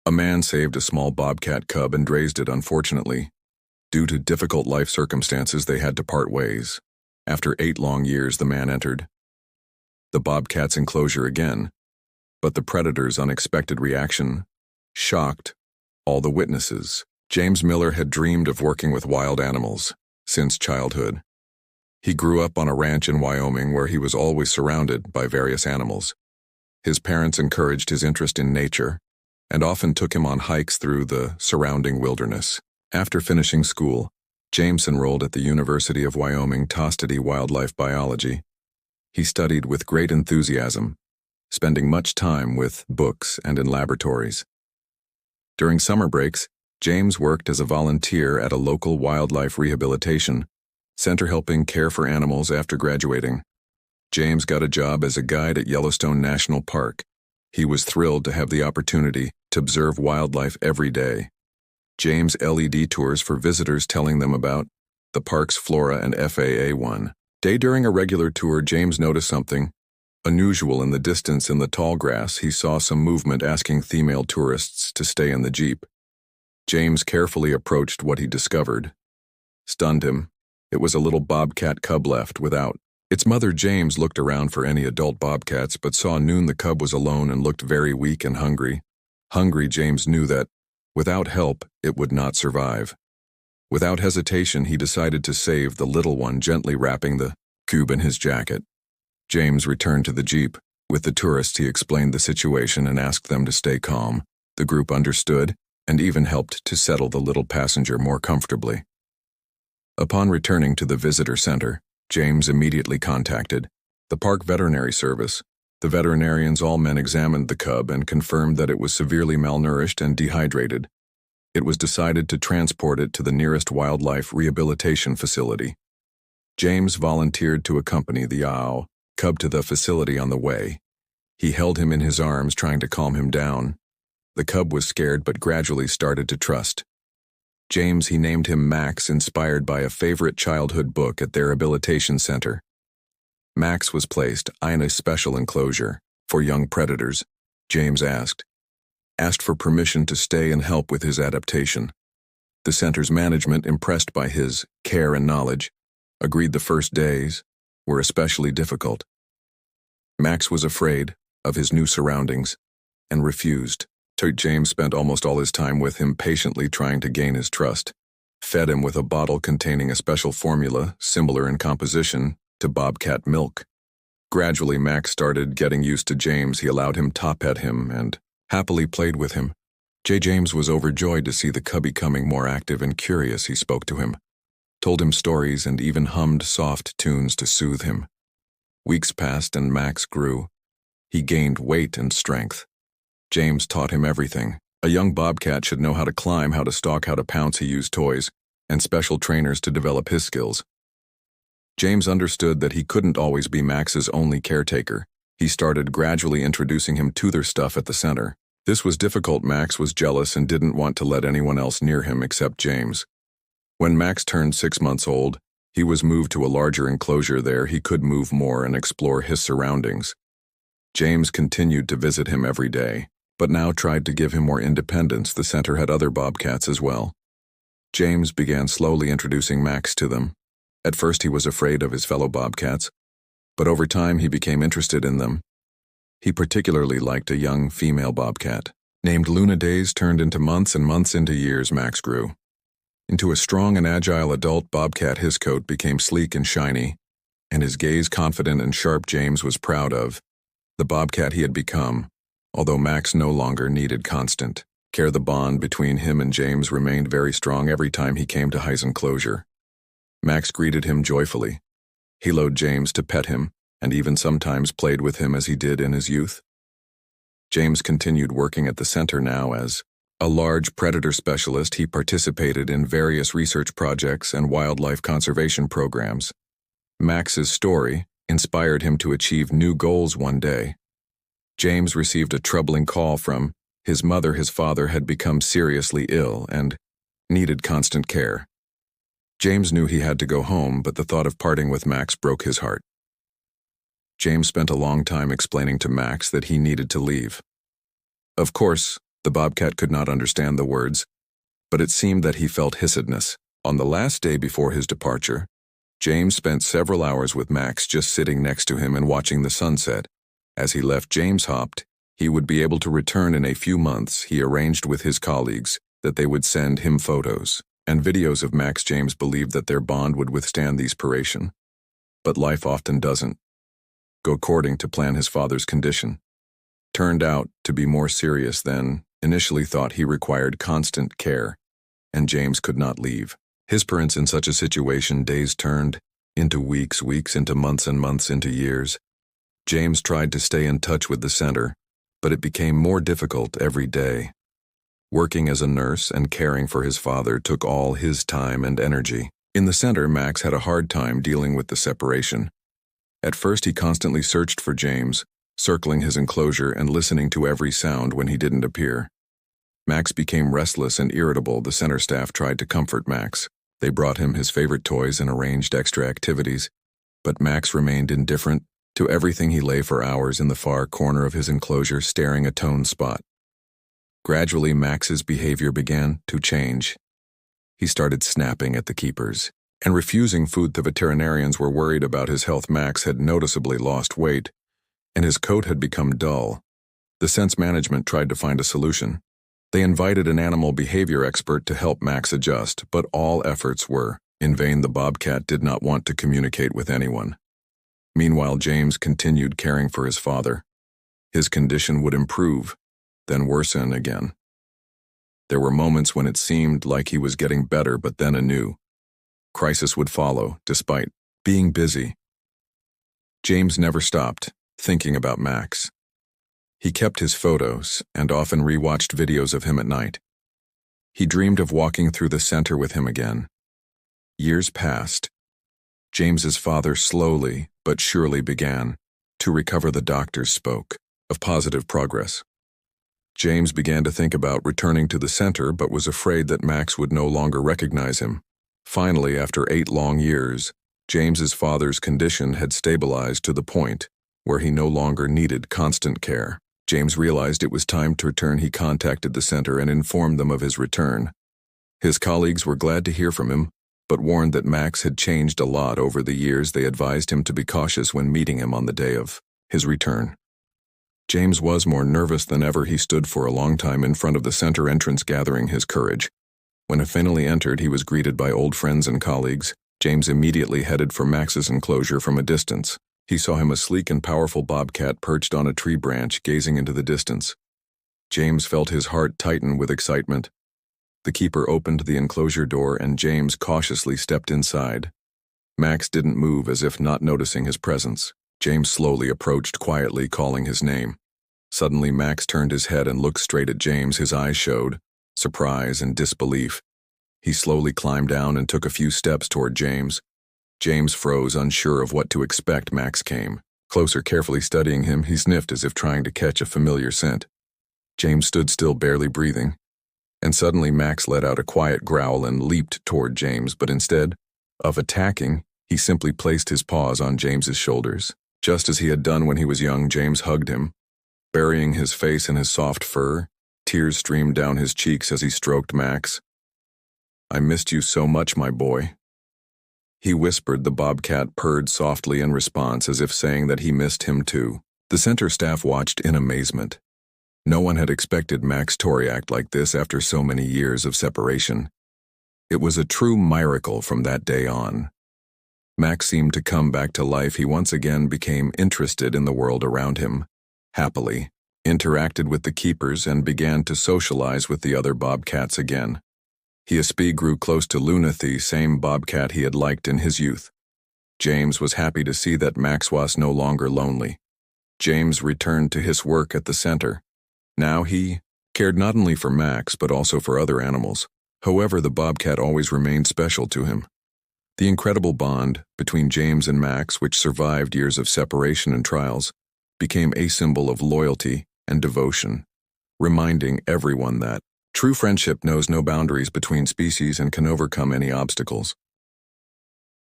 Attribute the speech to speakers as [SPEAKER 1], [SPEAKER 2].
[SPEAKER 1] A man saved a small bobcat cub and raised it. Unfortunately, due to difficult life circumstances, they had to part ways. After 8 long years, the man entered the bobcat's enclosure again, but the predator's unexpected reaction shocked all the witnesses. James Miller had dreamed of working with wild animals since childhood. He grew up on a ranch in Wyoming where he was always surrounded by various animals. His parents encouraged his interest in nature and often took him on hikes through the surrounding wilderness. After finishing school, James enrolled at the University of Wyoming to study wildlife biology. He studied with great enthusiasm, spending much time with books and in laboratories. During summer breaks, James worked as a volunteer at a local wildlife rehabilitation center helping care for animals. After graduating, James got a job as a guide at Yellowstone National Park. He was thrilled to have the opportunity to observe wildlife every day. James' LED tours for visitors telling them about the park's flora and FAA one day. During a regular tour, James noticed something unusual in the distance. In the tall grass, he saw some movement, asking female tourists to stay in the Jeep. James carefully approached what he discovered. Stunned him. It was a little bobcat cub left without its mother. James looked around for any adult bobcats but saw none. The cub was alone and looked very weak and hungry. James knew that, without help, it would not survive. Without hesitation, he decided to save the little one, gently wrapping the cub in his jacket. James returned to the Jeep. With the tourists, he explained the situation and asked them to stay calm. The group understood and even helped to settle the little passenger more comfortably. Upon returning to the visitor center, James immediately contacted the park veterinary service. The veterinarians, all men, examined the cub and confirmed that it was severely malnourished and dehydrated. It was decided to transport it to the nearest wildlife rehabilitation facility. James volunteered to accompany the cub to the facility. On the way, he held him in his arms, trying to calm him down. The cub was scared but gradually started to trust. James, he named him Max, inspired by a favorite childhood book at their rehabilitation center. Max was placed in a special enclosure for young predators. James asked for permission to stay and help with his adaptation. The center's management, impressed by his care and knowledge, agreed. The first days were especially difficult. Max was afraid of his new surroundings and refused. James spent almost all his time with him, patiently trying to gain his trust. Fed him with a bottle containing a special formula similar in composition to bobcat milk. Gradually, Max started getting used to James. He allowed him to pet him and happily played with him. James was overjoyed to see the cub becoming more active and curious. He spoke to him, told him stories, and even hummed soft tunes to soothe him. Weeks passed and Max grew. He gained weight and strength. James taught him everything. A young bobcat should know how to climb, how to stalk, how to pounce. He used toys and special trainers to develop his skills. James understood that he couldn't always be Max's only caretaker. He started gradually introducing him to their stuff at the center. This was difficult. Max was jealous and didn't want to let anyone else near him except James. When Max turned 6 months old, he was moved to a larger enclosure. There he could move more and explore his surroundings. James continued to visit him every day, but now tried to give him more independence. The center had other bobcats as well. James began slowly introducing Max to them. At first he was afraid of his fellow bobcats, but over time he became interested in them. He particularly liked a young female bobcat named Luna. Days turned into months and months into years. Max grew into a strong and agile adult bobcat. His coat became sleek and shiny, and his gaze confident and sharp. James was proud of the bobcat he had become. Although Max no longer needed constant care, the bond between him and James remained very strong. Every time he came to his enclosure, Max greeted him joyfully. He allowed James to pet him and even sometimes played with him as he did in his youth. James continued working at the center now as a large predator specialist. He participated in various research projects and wildlife conservation programs. Max's story inspired him to achieve new goals. One day, James received a troubling call from his mother. His father had become seriously ill and needed constant care. James knew he had to go home, but the thought of parting with Max broke his heart. James spent a long time explaining to Max that he needed to leave. Of course, The bobcat could not understand the words, but it seemed that he felt hissedness. On the last day before his departure, James spent several hours with Max just sitting next to him and watching the sunset. As he left, James hoped he would be able to return in a few months. He arranged with his colleagues that they would send him photos and videos of Max. James believed that their bond would withstand the separation. But life often doesn't go according to plan. His father's condition turned out to be more serious than initially thought. He required constant care, and James could not leave his parents in such a situation. Days turned into weeks, weeks into months, and months into years. James tried to stay in touch with the center, but it became more difficult every day. Working as a nurse and caring for his father took all his time and energy. In the center, Max had a hard time dealing with the separation. At first, he constantly searched for James, circling his enclosure and listening to every sound when he didn't appear. Max became restless and irritable. The center staff tried to comfort Max. They brought him his favorite toys and arranged extra activities, but Max remained indifferent to everything. He lay for hours in the far corner of his enclosure, staring at a toned spot. Gradually, Max's behavior began to change. He started snapping at the keepers and refusing food. The veterinarians were worried about his health. Max had noticeably lost weight, and his coat had become dull. The sense management tried to find a solution. They invited an animal behavior expert to help Max adjust, but all efforts were in vain. The bobcat did not want to communicate with anyone. Meanwhile, James continued caring for his father. His condition would improve, then worsen again. There were moments when it seemed like he was getting better, but then a new crisis would follow. Despite being busy, James never stopped thinking about Max. He kept his photos and often rewatched videos of him at night. He dreamed of walking through the center with him again. Years passed. James's father slowly but surely began to recover. The doctors spoke of positive progress. James began to think about returning to the center, but was afraid that Max would no longer recognize him. Finally, after 8 long years, James's father's condition had stabilized to the point where he no longer needed constant care. James realized it was time to return. He contacted the center and informed them of his return. His colleagues were glad to hear from him, but warned that Max had changed a lot over the years. They advised him to be cautious when meeting him on the day of his return. James was more nervous than ever. He stood for a long time in front of the center entrance, gathering his courage. When he finally entered, he was greeted by old friends and colleagues. James immediately headed for Max's enclosure. From a distance, he saw him, a sleek and powerful bobcat perched on a tree branch, gazing into the distance. James felt his heart tighten with excitement. The keeper opened the enclosure door and James cautiously stepped inside. Max didn't move, as if not noticing his presence. James slowly approached, quietly calling his name. Suddenly, Max turned his head and looked straight at James. His eyes showed surprise and disbelief. He slowly climbed down and took a few steps toward James. James froze, unsure of what to expect. Max came closer, carefully studying him. He sniffed as if trying to catch a familiar scent. James stood still, barely breathing. And suddenly Max let out a quiet growl and leaped toward James, but instead of attacking, he simply placed his paws on James's shoulders. Just as he had done when he was young, James hugged him, burying his face in his soft fur. Tears streamed down his cheeks as he stroked Max. "I missed you so much, my boy," he whispered. The bobcat purred softly in response, as if saying that he missed him too. The center staff watched in amazement. No one had expected Max to react like this after so many years of separation. It was a true miracle. From that day on, Max seemed to come back to life. He once again became interested in the world around him, happily interacted with the keepers, and began to socialize with the other bobcats again. His speed grew close to Luna, the same bobcat he had liked in his youth. James was happy to see that Max was no longer lonely. James returned to his work at the center. Now he cared not only for Max but also for other animals. However, the bobcat always remained special to him. The incredible bond between James and Max, which survived years of separation and trials, became a symbol of loyalty and devotion, reminding everyone that true friendship knows no boundaries between species and can overcome any obstacles.